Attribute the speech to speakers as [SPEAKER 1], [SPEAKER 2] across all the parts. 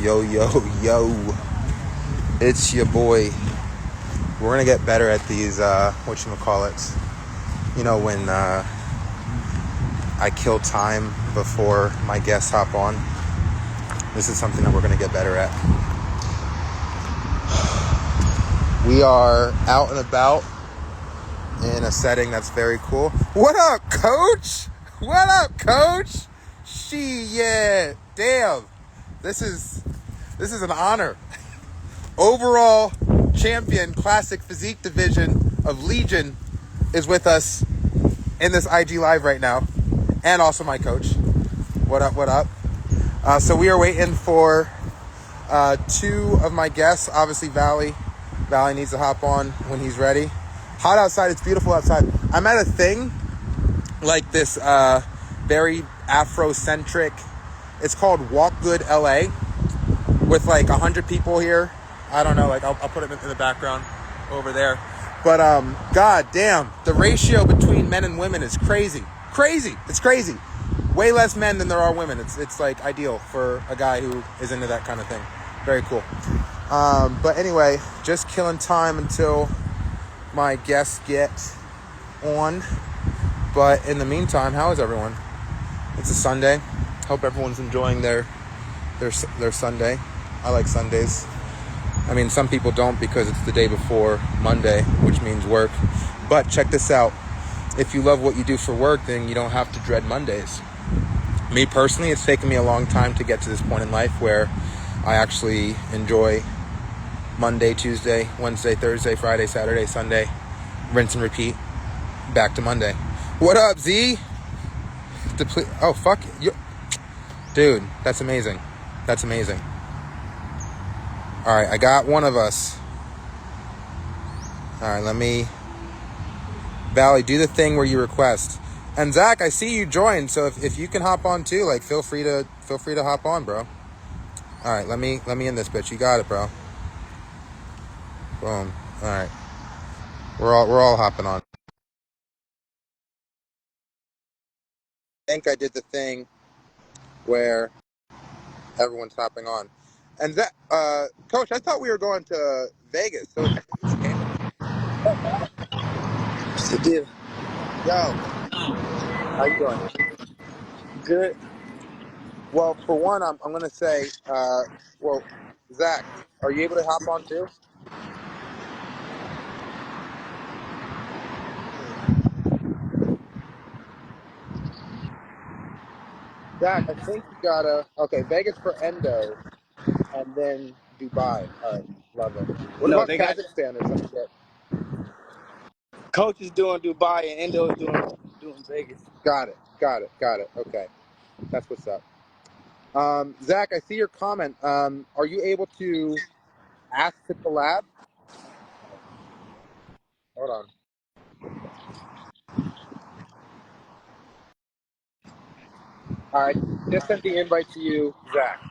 [SPEAKER 1] Yo, yo, yo. It's your boy. We're going to get better at these, whatchamacallits. You know, when I kill time before my guests hop on. This is something that we're going to get better at. We are out and about in a setting that's very cool. What up, coach? What up, coach? Shit. Damn. This is an honor. Overall champion classic physique division of Legion is with us in this IG live right now, and also my coach. What up, what up? So we are waiting for two of my guests. Obviously Valley needs to hop on when he's ready. Hot outside, it's beautiful outside. I'm at a thing like this very Afrocentric, it's called Walk Good LA, with like 100 people here. I don't know, like I'll put it in the background over there. But god damn, the ratio between men and women is crazy. It's crazy. Way less men than there are women. It's like ideal for a guy who is into that kind of thing. Very cool. But anyway, just killing time until my guests get on. But in the meantime, how is everyone? It's a Sunday. Hope everyone's enjoying their Sunday. I like Sundays. I mean, some people don't because it's the day before Monday, which means work. But check this out. If you love what you do for work, then you don't have to dread Mondays. Me personally, it's taken me a long time to get to this point in life where I actually enjoy Monday, Tuesday, Wednesday, Thursday, Friday, Saturday, Sunday, rinse and repeat, back to Monday. What up, Z? Oh, fuck you. Dude, that's amazing. That's amazing. All right, I got one of us. All right, let me... Valley, do the thing where you request. And Zach, I see you joined, so if you can hop on too, like feel free to hop on, bro. All right, let me in this bitch. You got it, bro. Boom. All right. We're all hopping on. I think I did the thing where everyone's hopping on. And that, Coach, I thought we were going to Vegas. So it's a game.
[SPEAKER 2] What's the deal?
[SPEAKER 1] Yo, how you doing?
[SPEAKER 2] Good.
[SPEAKER 1] Well, for one, I'm gonna say, well, Zach, are you able to hop on too? Zach, I think you gotta. Okay, Vegas for Endo, and then Dubai. All right, love it. What
[SPEAKER 2] No,
[SPEAKER 1] about
[SPEAKER 2] they got
[SPEAKER 1] Kazakhstan or some shit?
[SPEAKER 2] coaches doing Dubai and Endo is doing Vegas.
[SPEAKER 1] Got it. Okay, that's what's up. Zach, I see your comment. Are you able to ask to collab? Hold on. All right, just sent the invite to you, Zach.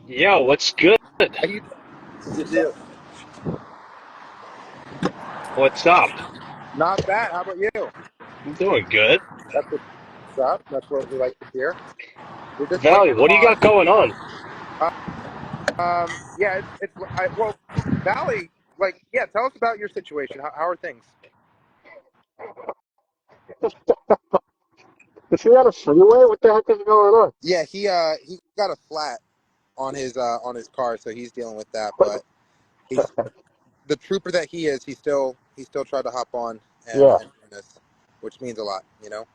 [SPEAKER 3] Yo, what's good?
[SPEAKER 1] How you?
[SPEAKER 2] What's the deal?
[SPEAKER 3] What's up?
[SPEAKER 1] Not bad. How about you?
[SPEAKER 3] I'm doing good.
[SPEAKER 1] That's what's up. That's what we like to hear. We're just
[SPEAKER 3] Valley,
[SPEAKER 1] waiting
[SPEAKER 3] what do you got
[SPEAKER 1] on.
[SPEAKER 3] going on?
[SPEAKER 1] Yeah, well, Valley, like, yeah. Tell us about your situation. How are things?
[SPEAKER 3] Is he on a freeway? What the heck is going on?
[SPEAKER 1] Yeah, he got a flat on his car, so he's dealing with that. But he's the trooper that he is. He still tried to hop on
[SPEAKER 3] Yeah.
[SPEAKER 1] and join us, which means a lot, you know.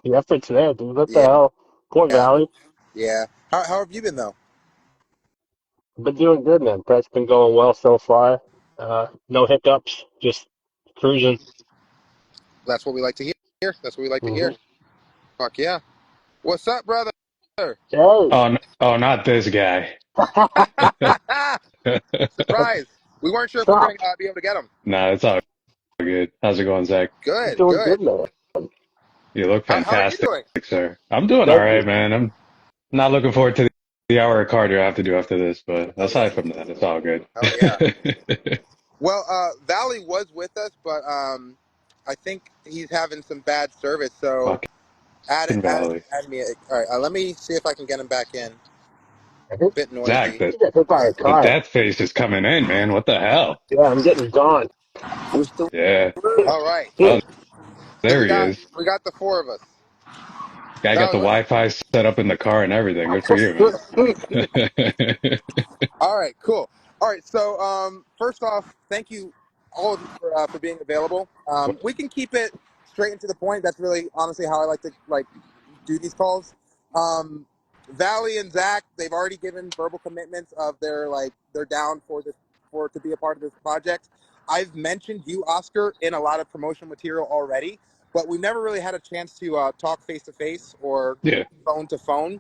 [SPEAKER 3] The effort's there, dude. What the
[SPEAKER 1] Yeah,
[SPEAKER 3] hell? Poor
[SPEAKER 1] yeah,
[SPEAKER 3] Valley.
[SPEAKER 1] yeah. How have you been though?
[SPEAKER 3] I've been doing good, man. Prep's been going well so far. No hiccups, just cruising.
[SPEAKER 1] That's what we like to hear. That's what we like to hear.
[SPEAKER 3] Hmm.
[SPEAKER 1] Fuck yeah. What's up, brother?
[SPEAKER 3] Hey.
[SPEAKER 4] Oh, not this guy.
[SPEAKER 1] Surprise. We weren't sure if we were
[SPEAKER 3] Stop.
[SPEAKER 1] going to be able to get him.
[SPEAKER 4] Nah, it's all good. How's it going, Zach?
[SPEAKER 3] You're
[SPEAKER 1] Good,
[SPEAKER 3] doing
[SPEAKER 1] good.
[SPEAKER 3] good, man.
[SPEAKER 4] You look
[SPEAKER 1] How are you
[SPEAKER 4] fantastic,
[SPEAKER 1] doing?
[SPEAKER 4] sir. I'm doing all
[SPEAKER 3] Thank
[SPEAKER 4] right,
[SPEAKER 3] you.
[SPEAKER 4] man. I'm not looking forward to the hour of cardio I have to do after this, but
[SPEAKER 1] Hell yeah.
[SPEAKER 4] aside from that, it's all good.
[SPEAKER 1] Hell yeah. Well, Valley was with us, but I think he's having some bad service. So
[SPEAKER 4] Fuck.
[SPEAKER 1] Add it.
[SPEAKER 4] Fucking
[SPEAKER 1] Add,
[SPEAKER 4] Valley.
[SPEAKER 1] add me. All right. Let me see if I can get him back in.
[SPEAKER 3] I think
[SPEAKER 1] Bit
[SPEAKER 4] Zach,
[SPEAKER 1] noisy.
[SPEAKER 3] he got hit by a
[SPEAKER 4] the
[SPEAKER 3] car.
[SPEAKER 4] death face is coming in, man. What the hell?
[SPEAKER 3] Yeah, I'm getting gone.
[SPEAKER 2] What's the
[SPEAKER 4] Yeah.
[SPEAKER 2] word?
[SPEAKER 1] All right.
[SPEAKER 3] Hmm.
[SPEAKER 4] Oh,
[SPEAKER 1] So
[SPEAKER 4] there he is.
[SPEAKER 1] we got the four of us.
[SPEAKER 4] Guy got
[SPEAKER 1] Val,
[SPEAKER 4] the Wi-Fi set up in the car and everything. Good for you, man.
[SPEAKER 1] all right, cool. All right, so first off, thank you all of you for being available. We can keep it straight and to the point. That's really honestly how I like to do these calls. Um, Valley and Zach, they've already given verbal commitments of they're down for this for to be a part of this project. I've mentioned you, Oscar, in a lot of promotional material already, but we've never really had a chance to talk face to face or
[SPEAKER 4] Yeah.
[SPEAKER 1] phone to phone.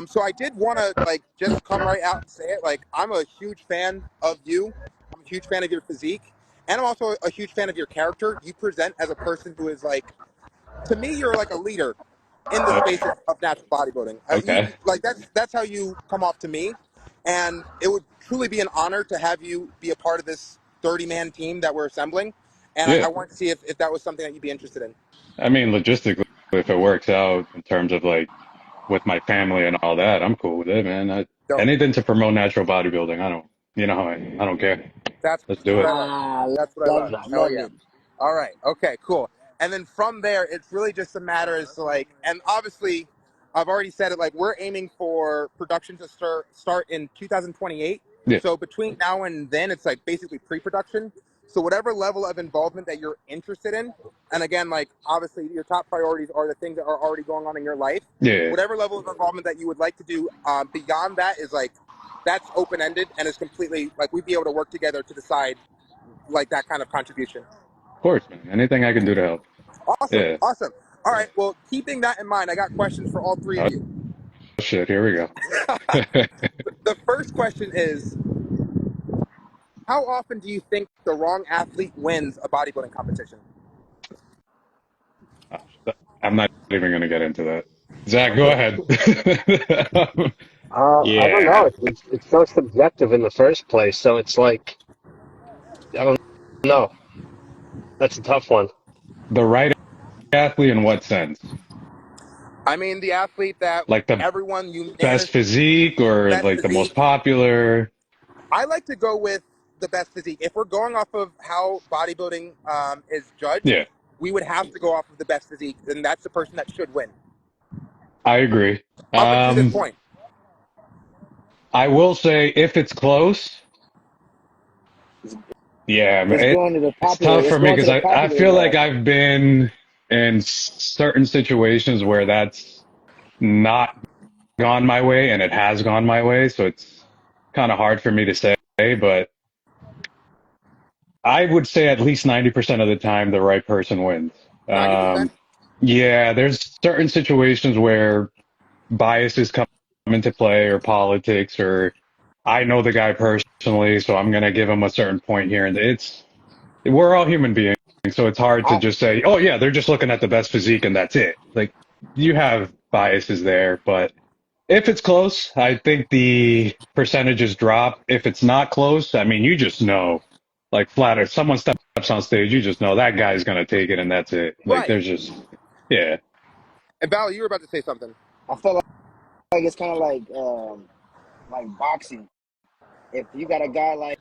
[SPEAKER 1] So I did want to just come right out and say it. Like, I'm a huge fan of you. I'm a huge fan of your physique, and I'm also a huge fan of your character. You present as a person who is to me, you're like a leader in the
[SPEAKER 4] Oh,
[SPEAKER 1] space of natural bodybuilding.
[SPEAKER 4] okay.
[SPEAKER 1] Like that's how you come off to me, and it would truly be an honor to have you be a part of this 30-man team that we're assembling. And
[SPEAKER 4] Yeah.
[SPEAKER 1] I want to see if that was something that you'd be interested in.
[SPEAKER 4] I mean, logistically, if it works out in terms of like with my family and all that, I'm cool with it, man.
[SPEAKER 1] Dope.
[SPEAKER 4] Anything to promote natural bodybuilding, I don't, you know, I don't care.
[SPEAKER 1] That's
[SPEAKER 4] Let's do
[SPEAKER 1] what
[SPEAKER 4] it.
[SPEAKER 1] I love.
[SPEAKER 2] Ah,
[SPEAKER 1] That's what I
[SPEAKER 2] love
[SPEAKER 1] love.
[SPEAKER 2] it,
[SPEAKER 1] Hell
[SPEAKER 2] love
[SPEAKER 1] yeah.
[SPEAKER 2] it.
[SPEAKER 1] All right. Okay. Cool. And then from there, it's really just a matter as to and obviously, I've already said it. Like, we're aiming for production to start in 2028.
[SPEAKER 4] Yeah.
[SPEAKER 1] So between now and then, it's like basically pre-production. So whatever level of involvement that you're interested in, and again, like obviously, your top priorities are the things that are already going on in your life.
[SPEAKER 4] Yeah.
[SPEAKER 1] Whatever level of involvement that you would like to do beyond that is that's open ended and is completely we'd be able to work together to decide that kind of contribution.
[SPEAKER 4] Of course, man. Anything I can do to help.
[SPEAKER 1] Awesome,
[SPEAKER 4] Yeah.
[SPEAKER 1] awesome. All right. Well, keeping that in mind, I got questions for all three of
[SPEAKER 4] Oh,
[SPEAKER 1] you.
[SPEAKER 4] shit. Here we go.
[SPEAKER 1] The first question is, how often do you think the wrong athlete wins a bodybuilding competition?
[SPEAKER 4] Oh, I'm not even going to get into that. Zach, go
[SPEAKER 1] Okay.
[SPEAKER 4] ahead.
[SPEAKER 3] I don't know.
[SPEAKER 4] Yeah.
[SPEAKER 3] It's so subjective in the first place. So it's like, I don't know. That's a tough one.
[SPEAKER 4] The right athlete in what sense?
[SPEAKER 1] I mean, the athlete that
[SPEAKER 4] Like the
[SPEAKER 1] everyone
[SPEAKER 4] best
[SPEAKER 1] unanimous
[SPEAKER 4] physique or
[SPEAKER 1] best
[SPEAKER 4] like the most
[SPEAKER 1] physique.
[SPEAKER 4] popular?
[SPEAKER 1] I like to go with the best physique. If we're going off of how bodybuilding is judged,
[SPEAKER 4] Yeah,
[SPEAKER 1] we would have to go off of the best physique, and that's the person that should win.
[SPEAKER 4] I agree.
[SPEAKER 1] Up until this point,
[SPEAKER 4] I will say if it's close,
[SPEAKER 2] It's,
[SPEAKER 4] yeah,
[SPEAKER 2] it's going to the
[SPEAKER 4] it's
[SPEAKER 2] popular.
[SPEAKER 4] tough
[SPEAKER 2] It's
[SPEAKER 4] for me
[SPEAKER 2] going to
[SPEAKER 4] because
[SPEAKER 2] the
[SPEAKER 4] I
[SPEAKER 2] popular
[SPEAKER 4] feel like
[SPEAKER 2] guy.
[SPEAKER 4] I've been in certain situations where that's not gone my way and it has gone my way. So it's kind of hard for me to say, but I would say at least 90% of the time the right person wins.
[SPEAKER 1] 90%.
[SPEAKER 4] Um, yeah, there's certain situations where biases come into play or politics or I know the guy personally, so I'm gonna give him a certain point here. And we're all human beings, so it's hard to
[SPEAKER 2] I
[SPEAKER 4] just say, oh yeah, they're just looking at the best physique and that's it. Like you have biases there, but if it's close, I think the percentages drop. If it's not close, I mean, you just know, like flat if someone steps on stage, you just know that guy's gonna take it and that's it. Like
[SPEAKER 1] Right.
[SPEAKER 4] there's just, yeah,
[SPEAKER 1] And Val, you were about to say something.
[SPEAKER 2] I feel like it's kind of like boxing. If you got a guy like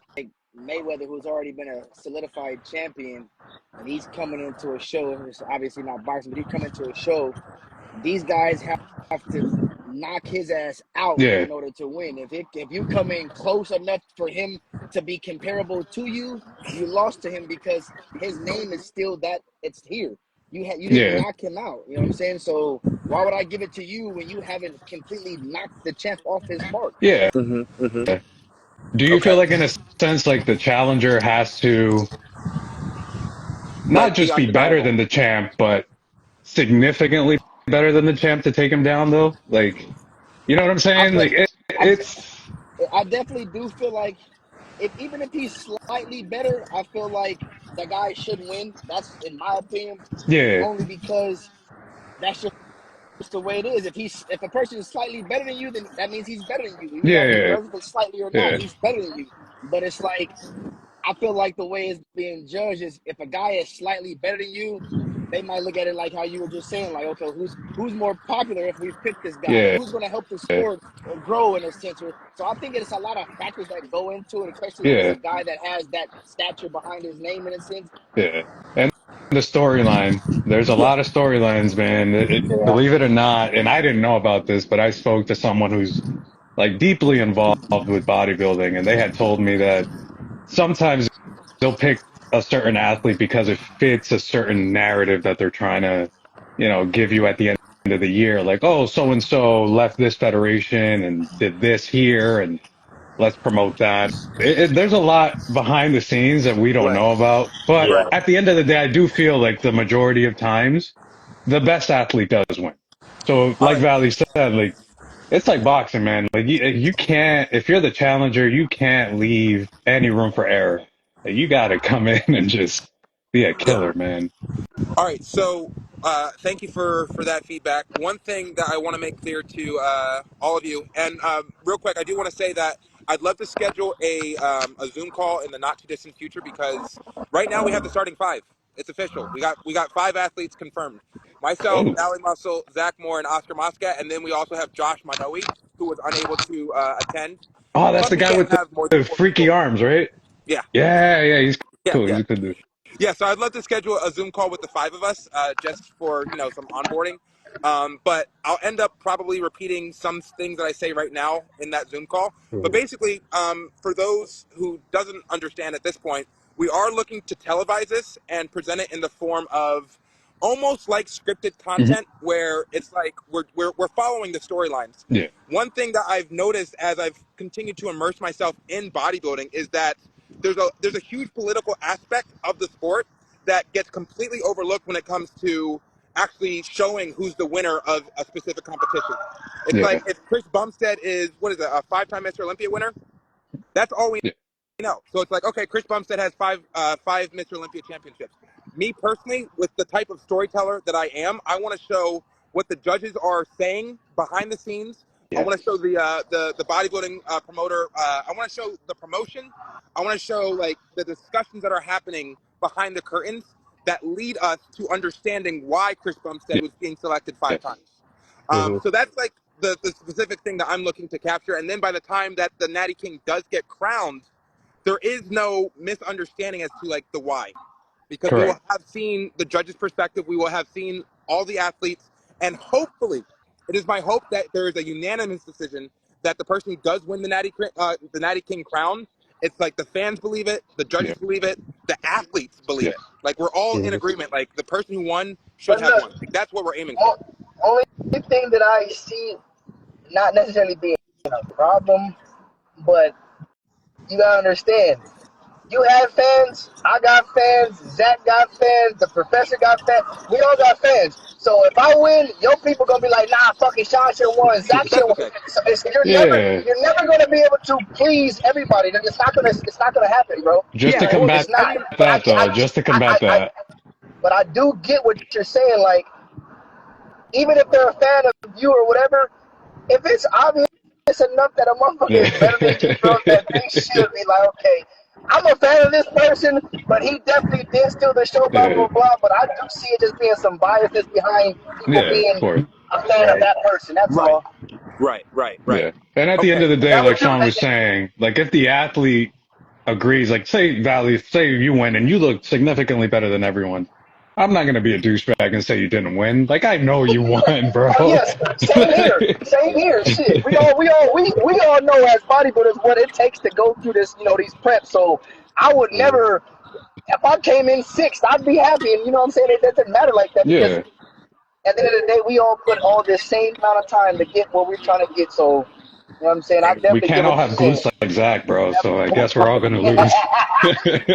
[SPEAKER 2] Mayweather who's already been a solidified champion, and he's coming into a show, it's obviously not boxing, but he's coming to a show. These guys have to knock his ass out
[SPEAKER 4] yeah,
[SPEAKER 2] in order to win. If you come in close enough for him to be comparable to you, you lost to him because his name is still that it's here. You didn't
[SPEAKER 4] yeah,
[SPEAKER 2] knock him out. You know what I'm saying? So why would I give it to you when you haven't completely knocked the champ off his mark?
[SPEAKER 4] yeah.
[SPEAKER 1] Mm-hmm. Mm-hmm.
[SPEAKER 4] Do you feel
[SPEAKER 1] Okay.
[SPEAKER 4] like in a sense like the challenger has to not
[SPEAKER 1] Be
[SPEAKER 4] just be better
[SPEAKER 1] undeniable.
[SPEAKER 4] than the champ, but significantly better than the champ to take him down though? Like, you know what I'm
[SPEAKER 2] I
[SPEAKER 4] saying?
[SPEAKER 2] feel
[SPEAKER 4] Like
[SPEAKER 2] I,
[SPEAKER 4] it's
[SPEAKER 2] I definitely do feel like if even if he's slightly better, I feel like the guy should win. That's in my opinion,
[SPEAKER 4] yeah,
[SPEAKER 2] only because that's just the way it is. If a person is slightly better than you, then that means he's better than you.
[SPEAKER 4] yeah,
[SPEAKER 2] Regardless if it's slightly or not,
[SPEAKER 4] yeah,
[SPEAKER 2] he's better than you. But it's like I feel like the way it's being judged is if a guy is slightly better than you, they might look at it like how you were just saying, like, okay, who's more popular if we pick this guy?
[SPEAKER 4] Yeah,
[SPEAKER 2] Who's going to help the sport grow in a sense? So I think it's a lot of factors that go into it, especially when it's
[SPEAKER 4] yeah,
[SPEAKER 2] a guy that has that stature behind his name in a sense.
[SPEAKER 4] yeah. And the storyline. There's a
[SPEAKER 2] Yeah.
[SPEAKER 4] lot of storylines, man.
[SPEAKER 2] Yeah.
[SPEAKER 4] Believe it or not, and I didn't know about this, but I spoke to someone who's like deeply involved with bodybuilding, and they had told me that sometimes they'll pick a certain athlete because it fits a certain narrative that they're trying to, give you at the end of the year. Like, oh, so and so left this federation and did this here, and let's promote that. There's a lot behind the scenes that we don't
[SPEAKER 2] Right.
[SPEAKER 4] know about. But
[SPEAKER 2] Right.
[SPEAKER 4] at the end of the day, I do feel like the majority of times, the best athlete does win. So,
[SPEAKER 1] All
[SPEAKER 4] like
[SPEAKER 1] right.
[SPEAKER 4] Valley said, like it's like boxing, man. Like you can't, if you're the challenger, you can't leave any room for error. Like, you got to come in and just be a
[SPEAKER 1] Yeah.
[SPEAKER 4] killer, man.
[SPEAKER 1] All right, so thank you for that feedback. One thing that I want to make clear to all of you, and real quick, I do want to say that I'd love to schedule a Zoom call in the not too distant future because right now we have the starting five. It's official. We got 5 athletes confirmed. Myself,
[SPEAKER 4] Oh,
[SPEAKER 1] Allie Muscle, Zach Moore, and Oscar Moscat, and then we also have Josh Manoe, who was unable to attend.
[SPEAKER 4] oh, that's
[SPEAKER 1] Plus,
[SPEAKER 4] the
[SPEAKER 1] we
[SPEAKER 4] guy
[SPEAKER 1] can't
[SPEAKER 4] with
[SPEAKER 1] have more than
[SPEAKER 4] the
[SPEAKER 1] 4 people.
[SPEAKER 4] freaky arms, right?
[SPEAKER 1] Yeah,
[SPEAKER 4] Yeah, yeah, he's
[SPEAKER 1] yeah,
[SPEAKER 4] cool. He's
[SPEAKER 1] yeah.
[SPEAKER 4] a good dude.
[SPEAKER 1] Yeah, so I'd love to schedule a Zoom call with the 5 of us, just for some onboarding. But I'll end up probably repeating some things that I say right now in that Zoom call. But
[SPEAKER 3] Mhm.
[SPEAKER 1] basically, for those who doesn't understand at this point, we are looking to televise this and present it in the form of almost like scripted
[SPEAKER 4] Hmm.
[SPEAKER 1] content, where it's like we're following the storylines.
[SPEAKER 4] Yeah,
[SPEAKER 1] One thing that I've noticed as I've continued to immerse myself in bodybuilding is that there's a huge political aspect of the sport that gets completely overlooked when it comes to actually showing who's the winner of a specific competition. It's like
[SPEAKER 4] yeah,
[SPEAKER 1] if Chris Bumstead is, what is it, a 5-time Mr. Olympia winner, that's all we
[SPEAKER 4] yeah,
[SPEAKER 1] know. So it's like, okay, Chris Bumstead has five Mr. Olympia championships. Me personally, with the type of storyteller that I am, I want to show what the judges are saying behind the scenes. I
[SPEAKER 4] yeah,
[SPEAKER 1] want to show the bodybuilding promoter. I want to show the promotion. I want to show like the discussions that are happening behind the curtains that lead us to understanding why Chris Bumstead
[SPEAKER 4] yeah,
[SPEAKER 1] was being selected 5 times.
[SPEAKER 3] Mhm.
[SPEAKER 1] So that's like the specific thing that I'm looking to capture. And then by the time that the Natty King does get crowned, there is no misunderstanding as to like the why, because we will
[SPEAKER 4] correct.
[SPEAKER 1] have seen the judge's perspective, we will have seen all the athletes, and hopefully it is my hope that there is a unanimous decision that the person who does win the Natty King crown, it's like the fans believe it, the
[SPEAKER 4] Yeah,
[SPEAKER 1] judges believe it, the athletes believe
[SPEAKER 4] yeah,
[SPEAKER 1] it, like we're all in
[SPEAKER 3] Mhm.
[SPEAKER 1] agreement, like the person who won should
[SPEAKER 2] But
[SPEAKER 1] have
[SPEAKER 2] look,
[SPEAKER 1] won. Like that's what we're aiming for.
[SPEAKER 2] only thing that I see not necessarily being a problem, but you gotta understand. You have fans, I got fans, Zach got fans, the professor got fans, we all got fans. So if I win, your people gonna be like, nah, fucking Sean should have won, Zach should
[SPEAKER 1] That's
[SPEAKER 2] have won.
[SPEAKER 1] okay.
[SPEAKER 2] So
[SPEAKER 4] yeah.
[SPEAKER 2] you're never gonna be able to please everybody. It's not gonna happen, bro.
[SPEAKER 4] Just to
[SPEAKER 1] Yeah, well,
[SPEAKER 2] It's
[SPEAKER 4] combat
[SPEAKER 1] I
[SPEAKER 2] not.
[SPEAKER 1] mean,
[SPEAKER 2] But
[SPEAKER 4] that, though, just to combat that.
[SPEAKER 2] but I do get what you're saying. Like, even if they're a fan of you or whatever, if it's obvious enough that a motherfucker
[SPEAKER 4] Yeah,
[SPEAKER 2] is better than you, bro, that they should be like, okay, I'm a fan of this person, but he definitely did steal the show, blah,
[SPEAKER 4] yeah,
[SPEAKER 2] blah, blah. But I do see it just being some biasness behind people
[SPEAKER 4] yeah, of
[SPEAKER 2] being
[SPEAKER 4] course.
[SPEAKER 2] a fan of
[SPEAKER 3] Right.
[SPEAKER 2] that person. That's
[SPEAKER 1] right,
[SPEAKER 2] all.
[SPEAKER 1] right.
[SPEAKER 4] Yeah. And at the end
[SPEAKER 1] Okay.
[SPEAKER 4] of the
[SPEAKER 2] Because
[SPEAKER 4] day,
[SPEAKER 2] that
[SPEAKER 4] like
[SPEAKER 2] would do
[SPEAKER 4] Sean was
[SPEAKER 2] that.
[SPEAKER 4] saying, like if the athlete agrees, like say Valley, say you win and you look significantly better than everyone, I'm not gonna be a douchebag and say you didn't win. Like I know you won,
[SPEAKER 2] Oh
[SPEAKER 4] bro.
[SPEAKER 2] yes, same here. Same here. Shit, we all know as bodybuilders what it takes to go through this, these preps. So I would
[SPEAKER 3] Mhm.
[SPEAKER 2] never, if I came in sixth, I'd be happy. And you know what I'm saying? It doesn't matter like that because
[SPEAKER 4] Yeah.
[SPEAKER 2] at the end of the day, we all put all this same amount of time to get what we're trying to get. So, you know what I'm saying? I
[SPEAKER 1] Right.
[SPEAKER 4] We
[SPEAKER 2] definitely get
[SPEAKER 4] can't all
[SPEAKER 2] what you're
[SPEAKER 4] have
[SPEAKER 2] saying.
[SPEAKER 4] glutes like Zach, bro. So I guess we're all gonna lose.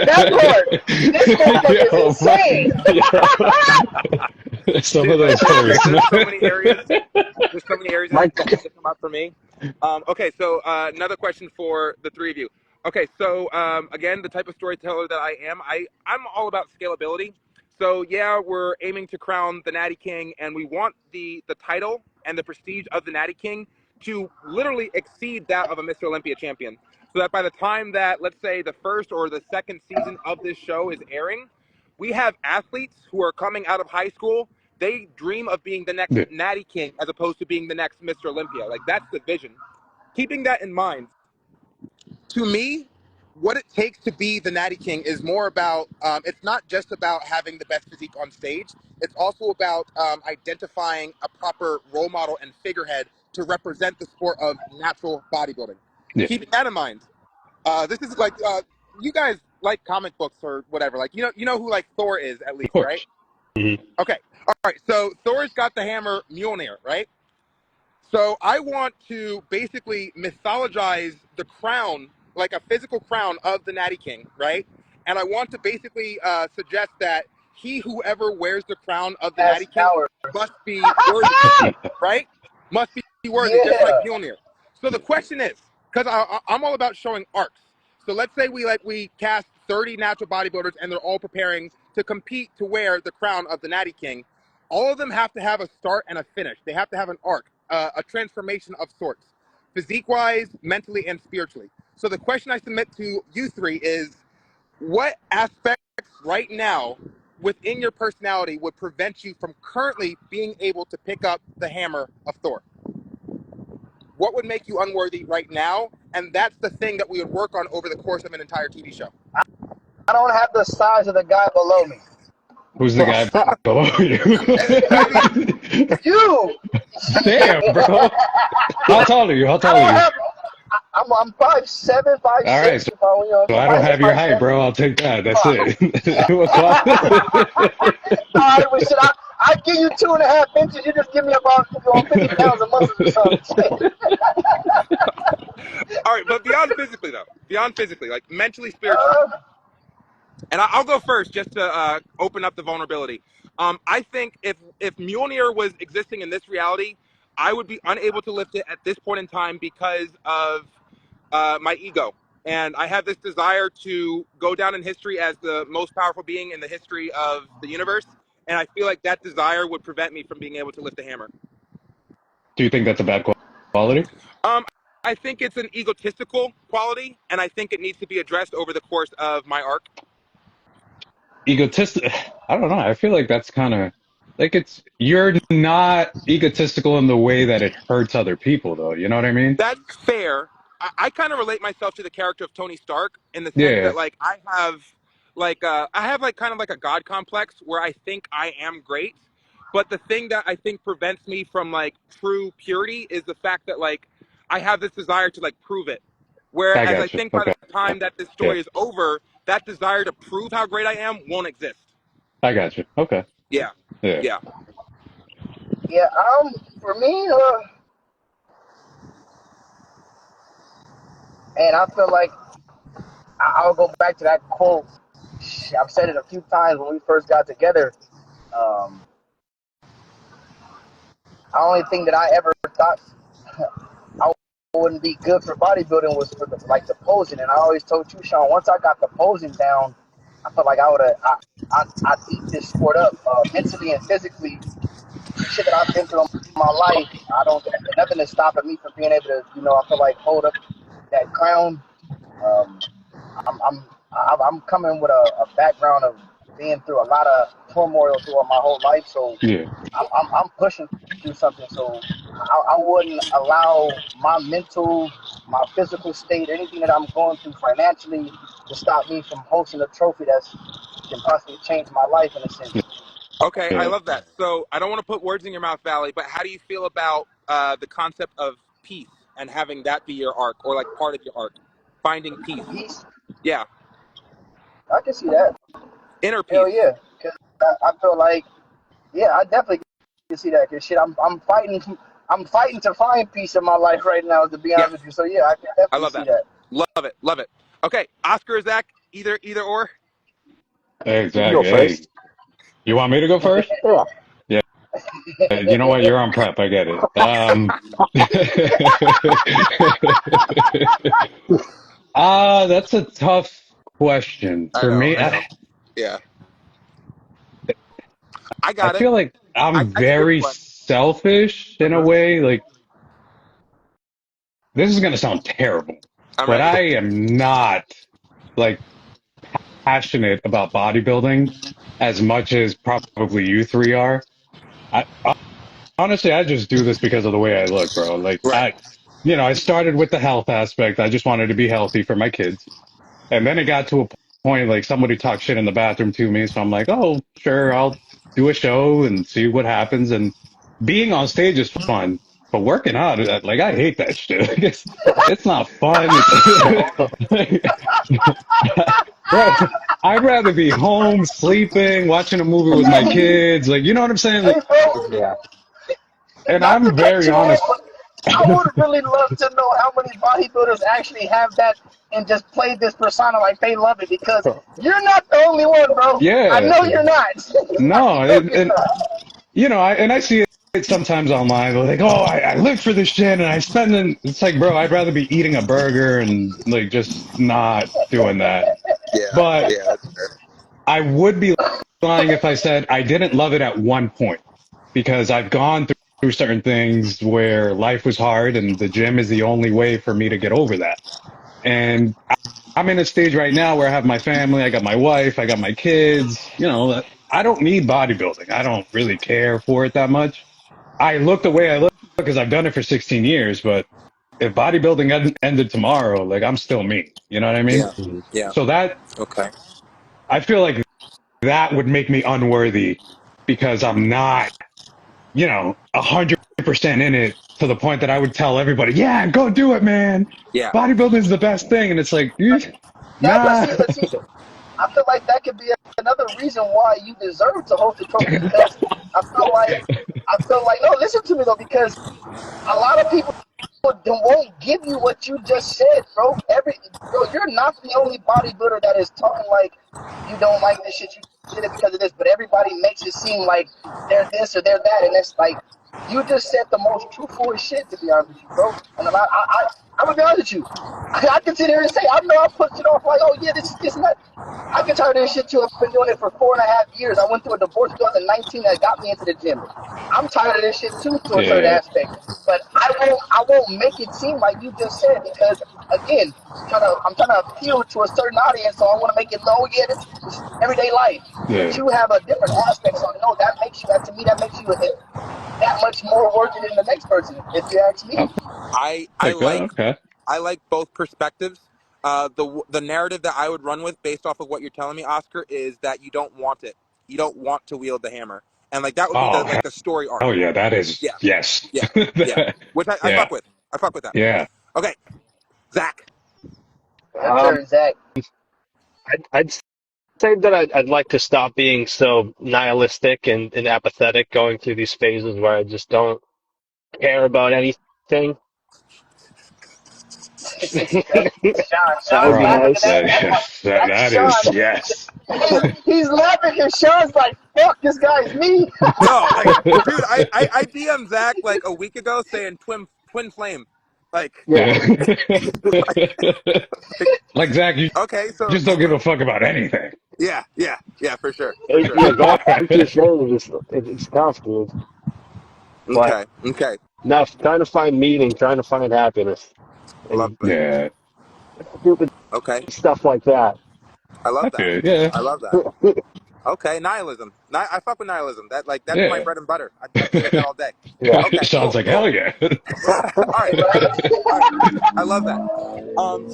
[SPEAKER 2] That part, this motherfucker is
[SPEAKER 4] Yo,
[SPEAKER 2] insane.
[SPEAKER 4] some of
[SPEAKER 1] Dude,
[SPEAKER 4] those
[SPEAKER 1] there's
[SPEAKER 4] posts, man.
[SPEAKER 1] so many areas. There's so many areas
[SPEAKER 3] Mike.
[SPEAKER 1] that have to come up for me. Okay, so another question for the 3 of you. Okay, so again, the type of storyteller that I am, I'm all about scalability. So yeah, we're aiming to crown the Natty King, and we want the title and the prestige of the Natty King to literally exceed that of a Mr. Olympia champion. So that by the time that, let's say, the first or the second season of this show is airing, we have athletes who are coming out of high school. They dream of being the next
[SPEAKER 4] Yeah.
[SPEAKER 1] Natty King as opposed to being the next Mr. Olympia. Like that's the vision. Keeping that in mind, to me, what it takes to be the Natty King is more about. It's not just about having the best physique on stage. It's also about identifying a proper role model and figurehead to represent the sport of natural bodybuilding.
[SPEAKER 4] Yeah.
[SPEAKER 1] Keeping that in mind, this is like you guys like comic books or whatever. Like you know who like Thor is at
[SPEAKER 4] Of
[SPEAKER 1] least, right?
[SPEAKER 4] course. Hmm.
[SPEAKER 1] Okay, all right. So Thor's got the hammer Mjolnir, right? So I want to basically mythologize the crown, like a physical crown of the Natty King, right? And I want to basically suggest that whoever wears the crown of the
[SPEAKER 2] That's
[SPEAKER 1] Natty King
[SPEAKER 2] power.
[SPEAKER 1] must be worthy, right? Must be worthy, just like
[SPEAKER 2] Yeah.
[SPEAKER 1] Mjolnir. So the question is, because I'm all about showing arcs. So let's say we cast 30 natural bodybuilders and they're all preparing to compete to wear the crown of the Natty King. All of them have to have a start and a finish. They have to have an arc, a transformation of sorts, physique-wise, mentally, and spiritually. So the question I submit to you three is, what aspects right now within your personality would prevent you from currently being able to pick up the hammer of Thor? What would make you unworthy right now? And that's the thing that we would work on over the course of an entire TV show.
[SPEAKER 2] I don't have the size of the guy below me.
[SPEAKER 4] Who's the guy below
[SPEAKER 1] I mean,
[SPEAKER 4] you?
[SPEAKER 2] You.
[SPEAKER 4] Damn, bro. How tall are you? How
[SPEAKER 2] I
[SPEAKER 4] tall are
[SPEAKER 2] don't
[SPEAKER 4] you?
[SPEAKER 2] have. I'm 5'7",
[SPEAKER 4] All right,
[SPEAKER 2] 5'6".
[SPEAKER 4] so
[SPEAKER 2] If I,
[SPEAKER 4] so I don't
[SPEAKER 2] mine's
[SPEAKER 4] have your height,
[SPEAKER 2] 5'7".
[SPEAKER 4] bro. I'll take that. That's
[SPEAKER 2] Fuck.
[SPEAKER 4] it. What's up?
[SPEAKER 2] All right, well, shit, I give you 2.5 inches. You just give me about 50 pounds of muscle or something.
[SPEAKER 1] all right, but beyond physically though, beyond physically, like mentally, spiritually. And I'll go first just to open up the vulnerability. I think if Mjolnir was existing in this reality, I would be unable to lift it at this point in time because of my ego. And I have this desire to go down in history as the most powerful being in the history of the universe. And I feel like that desire would prevent me from being able to lift a hammer.
[SPEAKER 4] Do you think that's a bad quality?
[SPEAKER 1] Um, I think it's an egotistical quality, and I think it needs to be addressed over the course of my arc.
[SPEAKER 4] Egotistic. I don't know. I feel like that's kind of like you're not egotistical in the way that it hurts other people, though. You know what I mean?
[SPEAKER 1] That's fair. I kind of relate myself to the character of Tony Stark in the sense
[SPEAKER 4] Yeah,
[SPEAKER 1] that like I have like kind of like a god complex where I think I am great, but the thing that I think prevents me from like true purity is the fact that like I have this desire to like prove it.
[SPEAKER 4] I
[SPEAKER 1] Whereas I
[SPEAKER 4] got you.
[SPEAKER 1] think by
[SPEAKER 4] Okay.
[SPEAKER 1] the time that this
[SPEAKER 4] Yeah,
[SPEAKER 1] story is over, that desire to prove how great I am won't exist.
[SPEAKER 4] I got you. Okay.
[SPEAKER 1] Yeah,
[SPEAKER 4] Yeah.
[SPEAKER 1] yeah.
[SPEAKER 2] Yeah. For me, and I feel like I'll go back to that quote. I've said it a few times when we first got together. Um, the only thing that I ever thought I wouldn't be good for bodybuilding was for the posing, and I always told you, Sean, once I got the posing down, I felt like I'd eat this sport up mentally and physically. Shit that I've been through in my life, I don't. Nothing is stopping me from being able to, I feel like hold up that crown. Um, I'm coming with a background of being through a lot of turmoil throughout my whole life, so
[SPEAKER 4] Yeah.
[SPEAKER 2] I'm pushing through something. So I wouldn't allow my mental, my physical state, anything that I'm going through financially to stop me from hosting a trophy that's can possibly change my life in a sense.
[SPEAKER 1] Okay, I
[SPEAKER 4] Yeah.
[SPEAKER 1] love that. So I don't want to put words in your mouth, Valley, but how do you feel about the concept of peace and having that be your arc or like part of your arc? Finding peace.
[SPEAKER 2] Peace,
[SPEAKER 1] Yeah.
[SPEAKER 2] I can see that.
[SPEAKER 1] Inner
[SPEAKER 2] Hell
[SPEAKER 1] peace.
[SPEAKER 2] yeah, because I feel like, yeah, I definitely can see that. Cause shit, I'm fighting to find peace in my life right now. To be
[SPEAKER 1] Yes.
[SPEAKER 2] honest with you, so yeah, I can
[SPEAKER 1] I
[SPEAKER 2] definitely
[SPEAKER 1] love
[SPEAKER 2] see
[SPEAKER 1] that.
[SPEAKER 2] that.
[SPEAKER 1] Love it. Love it. Okay. Oscar, Zach, either or.
[SPEAKER 3] You can go
[SPEAKER 4] Exactly. Hey,
[SPEAKER 3] first.
[SPEAKER 4] you want me to go first?
[SPEAKER 3] Yeah.
[SPEAKER 4] Yeah. You know what? You're on prep. I get it. That's a tough question
[SPEAKER 1] I
[SPEAKER 4] for
[SPEAKER 1] know.
[SPEAKER 4] me.
[SPEAKER 1] I know. Yeah. I
[SPEAKER 4] I
[SPEAKER 1] got it.
[SPEAKER 4] feel like I'm
[SPEAKER 1] I see where
[SPEAKER 4] very
[SPEAKER 1] you went.
[SPEAKER 4] selfish in a
[SPEAKER 1] Hmm.
[SPEAKER 4] way. Like, this is gonna sound terrible,
[SPEAKER 1] I'm
[SPEAKER 4] but
[SPEAKER 1] ready.
[SPEAKER 4] I am not like passionate about bodybuilding as much as probably you three are. I honestly, I just do this because of the way I look, bro. Like
[SPEAKER 1] Right.
[SPEAKER 4] I started with the health aspect. I just wanted to be healthy for my kids. And then it got to a point like somebody talked shit in the bathroom to me. So I'm like, oh, sure, I'll do a show and see what happens. And being on stage is fun, but working out, like, I hate that shit. It's not fun. Bro, I'd rather be home, sleeping, watching a movie with my kids. Like, you know what I'm saying?
[SPEAKER 2] Hey,
[SPEAKER 4] Like,
[SPEAKER 2] bro,
[SPEAKER 3] Yeah.
[SPEAKER 4] and
[SPEAKER 2] not to
[SPEAKER 4] I'm
[SPEAKER 2] cut
[SPEAKER 4] very
[SPEAKER 2] you off,
[SPEAKER 4] honest.
[SPEAKER 2] but I would really love to know how many bodybuilders actually have that and just play this persona like they love it because you're not the only one, bro. I
[SPEAKER 4] Yeah.
[SPEAKER 2] know you're not. I
[SPEAKER 4] No.
[SPEAKER 2] know you're
[SPEAKER 4] And
[SPEAKER 2] not.
[SPEAKER 4] I see it sometimes online. They're like, oh, I live for this shit and I spend it's like, bro, I'd rather be eating a burger and like just not doing that.
[SPEAKER 1] Yeah.
[SPEAKER 4] But
[SPEAKER 1] Yeah. That's fair.
[SPEAKER 4] I would be lying if I said I didn't love it at one point because I've gone through certain things where life was hard and the gym is the only way for me to get over that. And I'm in a stage right now where I have my family, I got my wife, I got my kids, I don't need bodybuilding. I don't really care for it that much. I look the way I look because I've done it for 16 years, but if bodybuilding ended tomorrow, like I'm still me. You know what I mean?
[SPEAKER 1] Yeah.
[SPEAKER 3] Mhm.
[SPEAKER 1] Yeah.
[SPEAKER 4] So
[SPEAKER 1] Okay.
[SPEAKER 4] I feel like that would make me unworthy because I'm not, 100% in it to the point that I would tell everybody, yeah, go do it, man.
[SPEAKER 1] Yeah.
[SPEAKER 4] Bodybuilding is the best thing. And it's like,
[SPEAKER 2] Yeah, but
[SPEAKER 4] nah.
[SPEAKER 2] see, I feel like that could be another reason why you deserve to hold the trophy because I feel like no, listen to me though, because a lot of people won't give you what you just said, bro. Bro, you're not the only bodybuilder that is talking like you don't like this shit. You did it because of this, but everybody makes it seem like they're this or they're that, and it's like you just said the most truthful shit to be honest with you, bro. And I'm gonna be honest with you. I can sit here and say I know I pushed it off like, oh yeah, this and that. I can tell you this shit too. I've been doing it for 4.5 years. I went through a divorce in 2019 that got me into the gym. I'm tired of this shit too, to a certain
[SPEAKER 4] Yeah.
[SPEAKER 2] aspect. But I won't make it seem like you just said because again, I'm trying to appeal to a certain audience, so I want to make it know, yeah, this is everyday life. But
[SPEAKER 4] Yeah.
[SPEAKER 2] you have a different aspect, so no, to me that makes you that much more worthy than the next person, if you ask me.
[SPEAKER 4] I'm
[SPEAKER 1] I
[SPEAKER 4] like,
[SPEAKER 1] like
[SPEAKER 4] okay.
[SPEAKER 1] I like both perspectives. The narrative that I would run with, based off of what you're telling me, Oscar, is that you don't want it. You don't want to wield the hammer, and like that would be the
[SPEAKER 4] Oh,
[SPEAKER 1] like the story arc.
[SPEAKER 4] hell yeah. That is,
[SPEAKER 1] Yeah,
[SPEAKER 4] yes.
[SPEAKER 1] yeah, yeah. Which I
[SPEAKER 4] Yeah.
[SPEAKER 1] fuck with. I fuck with that.
[SPEAKER 4] Yeah.
[SPEAKER 1] Okay, Zach.
[SPEAKER 2] Your
[SPEAKER 3] Um,
[SPEAKER 2] turn, Zach.
[SPEAKER 3] I'd say that I'd like to stop being so nihilistic and apathetic going through these phases where I just don't care about anything. That would
[SPEAKER 2] Sean's
[SPEAKER 3] be
[SPEAKER 4] Bro,
[SPEAKER 2] laughing, and
[SPEAKER 3] nice.
[SPEAKER 4] that
[SPEAKER 2] that's
[SPEAKER 4] is,
[SPEAKER 2] Sean.
[SPEAKER 4] yes.
[SPEAKER 2] He's laughing, and Sean's like, "Fuck, this guy's me."
[SPEAKER 1] No, like, dude, I DM Zach like a week ago saying twin flame, like,
[SPEAKER 3] Yeah.
[SPEAKER 4] Yeah. Like, Zach, you
[SPEAKER 1] okay, so
[SPEAKER 4] just don't give a fuck about anything.
[SPEAKER 1] yeah, for sure, for sure.
[SPEAKER 3] Yeah, going through phases, it's tough, dude. But
[SPEAKER 1] Okay,
[SPEAKER 3] now trying to find meaning, trying to find happiness,
[SPEAKER 1] love
[SPEAKER 3] and
[SPEAKER 1] it.
[SPEAKER 4] Yeah.
[SPEAKER 3] stupid
[SPEAKER 1] Okay,
[SPEAKER 3] stuff like that.
[SPEAKER 1] I love
[SPEAKER 4] I
[SPEAKER 1] that.
[SPEAKER 4] feel it. Yeah.
[SPEAKER 1] I love that. Okay, nihilism. I fuck with nihilism. That's my
[SPEAKER 4] Yeah.
[SPEAKER 1] bread and butter. I'd say that all day.
[SPEAKER 3] Yeah.
[SPEAKER 1] Okay,
[SPEAKER 4] Sean's like, hell
[SPEAKER 1] cool.
[SPEAKER 4] yeah.
[SPEAKER 1] All right, all right. I love that.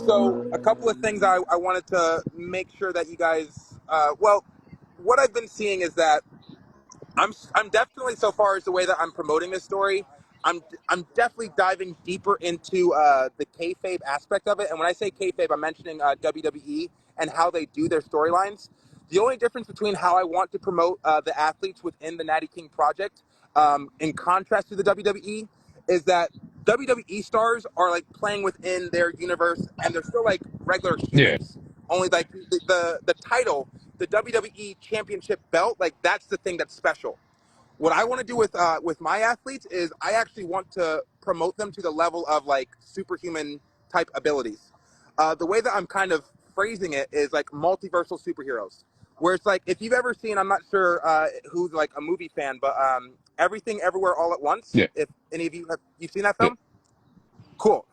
[SPEAKER 1] So a couple of things I wanted to make sure that you guys. Well, what I've been seeing is that I'm definitely, so far as the way that I'm promoting this story, I'm definitely diving deeper into the kayfabe aspect of it. And when I say kayfabe, I'm mentioning WWE and how they do their storylines. The only difference between how I want to promote the athletes within the Natty King project, in contrast to the WWE, is that WWE stars are like playing within their universe and they're still like regular
[SPEAKER 4] Yeah.
[SPEAKER 1] humans. Only like the title, the WWE Championship belt, like that's the thing that's special. What I want to do with my athletes is I actually want to promote them to the level of like superhuman type abilities. The way that I'm kind of phrasing it is like multiversal superheroes, where it's like if you've ever seen, I'm not sure who's like a movie fan, but Everything Everywhere All at Once.
[SPEAKER 4] Yeah.
[SPEAKER 1] If any of you have you've seen that
[SPEAKER 4] Yeah.
[SPEAKER 1] film, cool.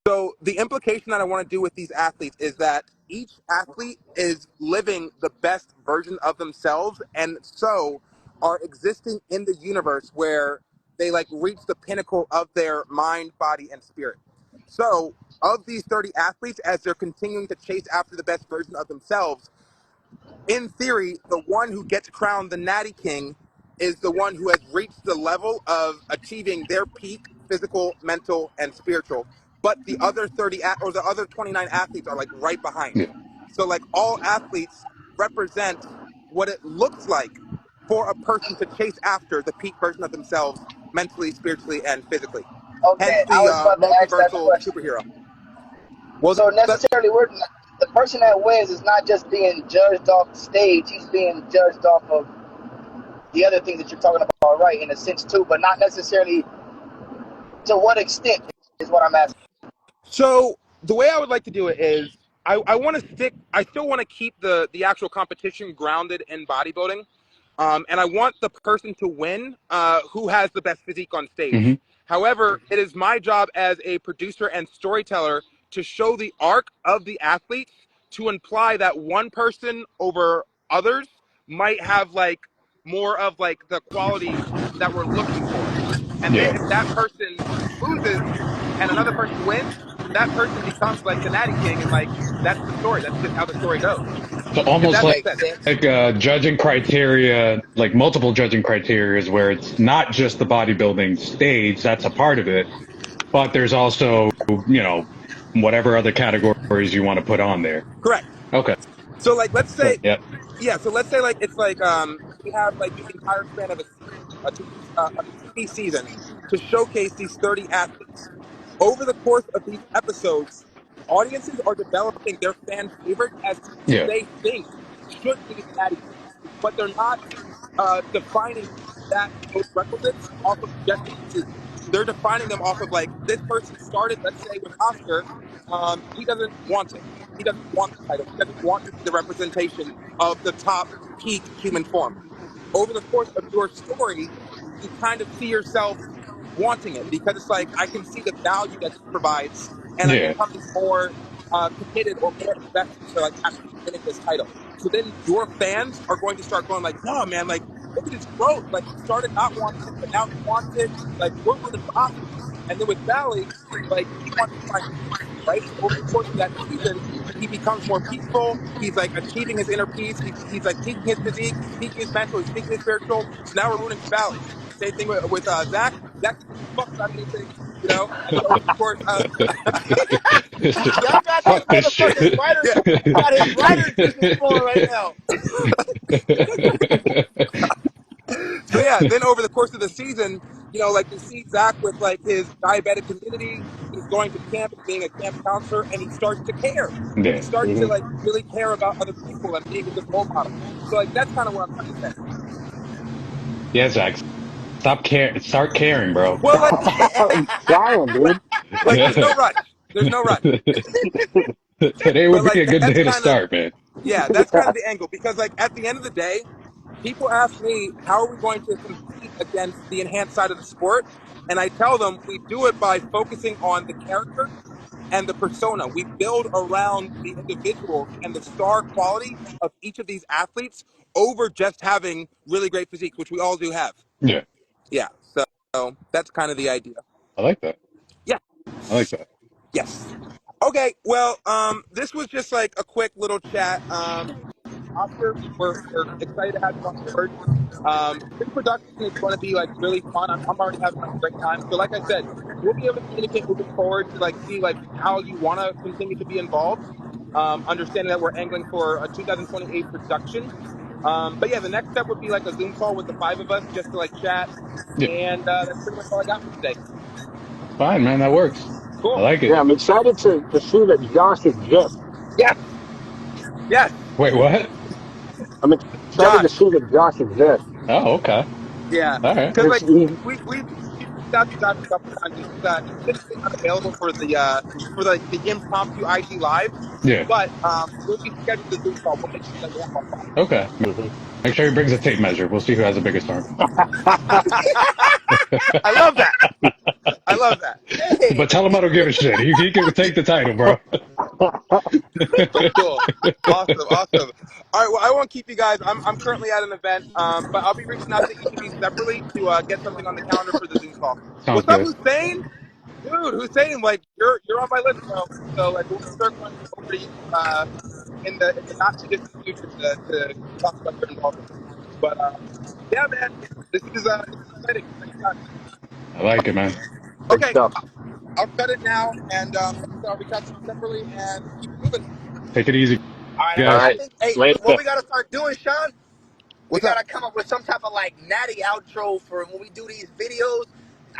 [SPEAKER 1] So the implication that I want to do with these athletes is that each athlete is living the best version of themselves, and so are existing in the universe where they like reach the pinnacle of their mind, body, and spirit. So, of these 30 athletes, as they're continuing to chase after the best version of themselves, in theory, the one who gets crowned the Natty King is the one who has reached the level of achieving their peak physical, mental, and spiritual. But the other 30 or the other 29 athletes are like right behind.
[SPEAKER 4] Yeah.
[SPEAKER 1] So like all athletes represent what it looks like for a person to chase after the peak version of themselves mentally, spiritually, and physically. Hence
[SPEAKER 2] Okay, I
[SPEAKER 1] the
[SPEAKER 2] was about to ask that
[SPEAKER 1] multiversal
[SPEAKER 2] question.
[SPEAKER 1] superhero. Was
[SPEAKER 2] So
[SPEAKER 1] that
[SPEAKER 2] necessarily, the person that wins is not just being judged off the stage; he's being judged off of the other things that you're talking about, right? In a sense too, but not necessarily to what extent is what I'm asking.
[SPEAKER 1] So the way I would like to do it is I want to stick. I still want to keep the actual competition grounded in bodybuilding, and I want the person to win who has the best physique on
[SPEAKER 4] Hmm.
[SPEAKER 1] stage. However, it is my job as a producer and storyteller to show the arc of the athletes to imply that one person over others might have like more of like the qualities that we're looking for. And then
[SPEAKER 4] Yeah.
[SPEAKER 1] if that person loses and another person wins, then that person becomes like the Natty King, and like that's the story. That's just how the story goes.
[SPEAKER 4] So
[SPEAKER 1] If
[SPEAKER 4] almost
[SPEAKER 1] that makes
[SPEAKER 2] Makes
[SPEAKER 1] sense.
[SPEAKER 2] sense.
[SPEAKER 4] like judging criteria, like multiple judging criteria, is where it's not just the bodybuilding stage. That's a part of it, but there's also, whatever other categories you want to put on there.
[SPEAKER 1] Correct.
[SPEAKER 4] Okay.
[SPEAKER 1] So like let's
[SPEAKER 4] So
[SPEAKER 1] say
[SPEAKER 4] yeah.
[SPEAKER 1] yeah, so let's say like it's like we have like the entire span of a season, a TV season to showcase these 30 athletes. Over the course of these episodes, audiences are developing their fan favorites as to who
[SPEAKER 4] Yeah.
[SPEAKER 1] they think should be the Natty King, but they're not defining those requisites off of just the physique. They're defining them off of like this person started, let's say, with Oscar. He doesn't want it. He doesn't want the title. He doesn't want to be the representation of the top peak human form. Over the course of your story, you kind of see yourself wanting it because it's like I can see the value that this provides, and I'm
[SPEAKER 4] Yeah.
[SPEAKER 1] becoming more committed or more invested to like actually winning this title. So then your fans are going to start going like, "No, man! Like, look at his growth. Like, he started not wanting it, but now he wants it. Like, we're rooting for Oscar." And then with Valley, like he wants to find peace, right? So over the course of that season, he becomes more peaceful. He's like achieving his inner peace. He's like peaking his physique. He's peaking his mental. He's peaking his spiritual. So now we're rooting for Valley. Same thing with Zach. Zach doesn't give a fuck about anything, you know. And then over the course of
[SPEAKER 2] Y'all got this
[SPEAKER 4] Fuck this
[SPEAKER 2] motherfucker's
[SPEAKER 4] shit.
[SPEAKER 2] writer.
[SPEAKER 1] yeah,
[SPEAKER 2] He got his writer juices flowing right now.
[SPEAKER 1] so yeah, then over the course of the season, you know, like we see Zach with like his diabetic community. He's going to camp and being a camp counselor, and he starts to care. He
[SPEAKER 4] Yeah.
[SPEAKER 1] starts to
[SPEAKER 2] Mm-hmm.
[SPEAKER 1] like really care about other people and being a good role model. So like that's kind of what I'm trying to say.
[SPEAKER 4] Yeah, Zach. Start caring, bro.
[SPEAKER 1] Well,
[SPEAKER 5] I'm trying, dude.
[SPEAKER 1] like there's no rush. There's no rush.
[SPEAKER 4] Today
[SPEAKER 1] But
[SPEAKER 4] would be
[SPEAKER 1] like
[SPEAKER 4] a good
[SPEAKER 1] that's
[SPEAKER 4] day to
[SPEAKER 1] kind of
[SPEAKER 4] start, man.
[SPEAKER 1] yeah, that's kind of the angle because like at the end of the day, people ask me how are we going to compete against the enhanced side of the sport, and I tell them we do it by focusing on the character and the persona. We build around the individuals and the star quality of each of these athletes over just having really great physiques, which we all do have.
[SPEAKER 4] Yeah,
[SPEAKER 1] Yeah, so that's kind of the idea.
[SPEAKER 4] I like that.
[SPEAKER 1] Yeah.
[SPEAKER 4] I like that.
[SPEAKER 1] Yes. Okay. Well, this was just like a quick little chat. Oscar, we're excited to have you on board. Pre-production is going to be like really fun. I'm already having like a great time. So, like I said, we'll be able to communicate moving forward to like see like how you want to continue to be involved. Understanding that we're angling for a 2028 production. But yeah, the next step would be like a Zoom call with the five of us just to like chat.
[SPEAKER 4] Yeah,
[SPEAKER 1] And that's pretty much all I got for today.
[SPEAKER 4] fine, man. That works. I
[SPEAKER 1] Cool.
[SPEAKER 4] like it.
[SPEAKER 5] Yeah, I'm excited to see that Josh exists.
[SPEAKER 1] Yes. Yes.
[SPEAKER 4] Wait, what?
[SPEAKER 5] I'm excited to
[SPEAKER 1] Josh.
[SPEAKER 5] see that Josh exists.
[SPEAKER 4] Oh, okay.
[SPEAKER 1] Yeah,
[SPEAKER 4] All right.
[SPEAKER 1] because
[SPEAKER 5] He's,
[SPEAKER 1] like
[SPEAKER 5] he's,
[SPEAKER 1] we've reached out to Josh a couple times, and he's typically unavailable for the impromptu IG lives,
[SPEAKER 4] Yeah.
[SPEAKER 1] but when we schedule the Zoom call, we'll make sure that we have him on file.
[SPEAKER 4] Okay.
[SPEAKER 5] mhm.
[SPEAKER 4] Make sure he brings a tape measure. We'll see who has the biggest arm.
[SPEAKER 1] I love that. I love that.
[SPEAKER 4] But
[SPEAKER 2] Hey,
[SPEAKER 4] tell him I don't give a shit. He can take the title, bro.
[SPEAKER 1] Cool, cool. Awesome, awesome. All right, well, I won't keep you guys. I'm currently at an event, but I'll be reaching out to each of you separately to get something on the calendar for the Zoom call.
[SPEAKER 4] Sounds
[SPEAKER 1] What's up,
[SPEAKER 4] good.
[SPEAKER 1] Hussein? Dude, Hussein, like you're on my list, bro. So like we'll be circling over to you in the not too distant future to talk about your involvement. But yeah, man, this is exciting, exciting time.
[SPEAKER 4] I like it, man.
[SPEAKER 5] Good
[SPEAKER 1] Okay,
[SPEAKER 5] stuff.
[SPEAKER 1] I'll cut it now, and like I said, I'll reach out to you separately and keep it moving.
[SPEAKER 4] Take it easy,
[SPEAKER 2] All right,
[SPEAKER 5] All
[SPEAKER 2] I
[SPEAKER 4] guys.
[SPEAKER 5] right.
[SPEAKER 2] think, hey, what
[SPEAKER 5] Later.
[SPEAKER 2] we got to start doing, Sean, we
[SPEAKER 1] What's
[SPEAKER 2] got
[SPEAKER 1] up?
[SPEAKER 2] to come up with some type of like natty outro for when we do these videos.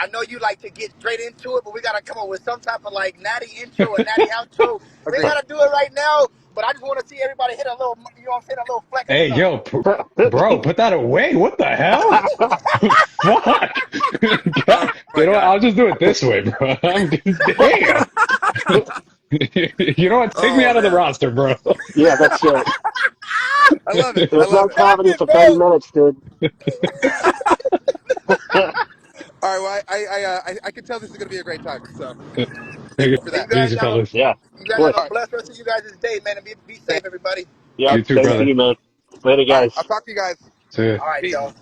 [SPEAKER 2] I know you like to get straight into it, but we got to come up with some type of like natty intro and natty outro. We ain't
[SPEAKER 1] Agreed.
[SPEAKER 2] got to do it right now, but I just want to see everybody hit a little, you know what I'm saying, a little flex or
[SPEAKER 4] Hey,
[SPEAKER 2] something.
[SPEAKER 4] yo, bro, put that away. What the hell? Fuck.
[SPEAKER 1] Oh
[SPEAKER 4] God,
[SPEAKER 1] my god.
[SPEAKER 4] I'll just do it this way, bro. Damn. You know what? Take me
[SPEAKER 1] Oh
[SPEAKER 4] out of the
[SPEAKER 1] man.
[SPEAKER 4] roster, bro.
[SPEAKER 5] Yeah, that's it.
[SPEAKER 1] I love it. I
[SPEAKER 5] There's
[SPEAKER 1] love
[SPEAKER 5] no
[SPEAKER 1] it.
[SPEAKER 2] That's
[SPEAKER 5] comedy
[SPEAKER 2] it,
[SPEAKER 5] for 30
[SPEAKER 2] bro.
[SPEAKER 5] minutes, dude.
[SPEAKER 1] All right. Well, I can tell this is gonna be a great time. So thank
[SPEAKER 4] Take
[SPEAKER 1] you
[SPEAKER 4] it
[SPEAKER 1] for
[SPEAKER 2] Hey,
[SPEAKER 1] that.
[SPEAKER 4] easy, fellas.
[SPEAKER 5] Yeah,
[SPEAKER 2] you guys have
[SPEAKER 5] sure.
[SPEAKER 2] a
[SPEAKER 1] All right.
[SPEAKER 2] blessed rest of you guys' day, man, and be
[SPEAKER 1] Thank,
[SPEAKER 2] safe, everybody.
[SPEAKER 5] Yeah,
[SPEAKER 4] You too,
[SPEAKER 5] same
[SPEAKER 1] yeah.
[SPEAKER 5] to
[SPEAKER 4] brother.
[SPEAKER 5] you, man. Later,
[SPEAKER 1] All right.
[SPEAKER 5] guys.
[SPEAKER 1] I'll talk to you guys.
[SPEAKER 4] See ya.
[SPEAKER 2] All right,
[SPEAKER 1] Peace.
[SPEAKER 2] y'all.